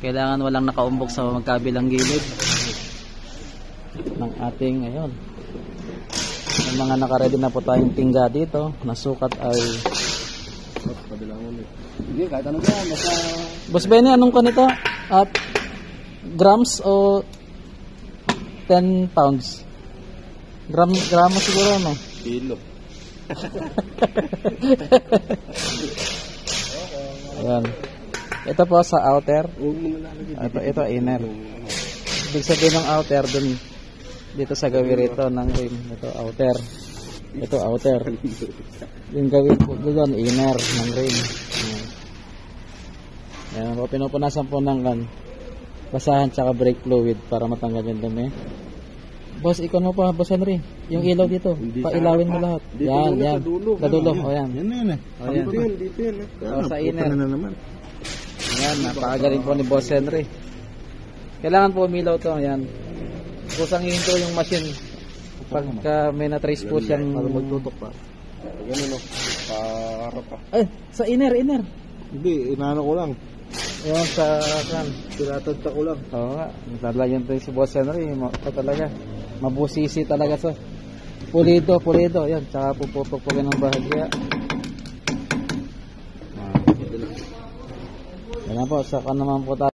Kailangan walang nakaumbok sa magkabilang gilid ng ating ayun. Yung mga naka-ready na po tayong tingga dito. Nasukat ay hindi, kahit ano ba, basta... Boss Benny, anong kanito? At grams o 10 pounds? Gramo siguro, no? Kilo. Ayan. Ito po sa outer. Ito inner. Ibig sabihin ng outer dun dito sa gawin rito ng rim. Ito outer. Ito outer. Yung gawin po doon inner ng rim. Ayan po, pinupunasan po ng basahan tsaka brake fluid para matanggal yung dumi. Boss, ikaw mo pa, Boss Henry. Yung ilaw dito, pailawin mo lahat. Yan, yan. Sa dulo. O yan. Yan eh. Dito yan. O sa inner. Yan, napakagaling po ni Boss Henry. Kailangan po umilaw to. Yan. Kusang ihinto yung machine. Pagka may na-trace po siyang... Para magtutok pa. Ganun o. Para pa. Ay, sa inner. Hindi, inaano ko lang. Yan, sa... Tinatagta ko lang. Oo nga. Talagang tayo si Boss Henry. Ito talaga. Mabusisi talaga sa pulido. Yan, tsaka puputok po ng bahagya. Yan po, saka naman po tayo.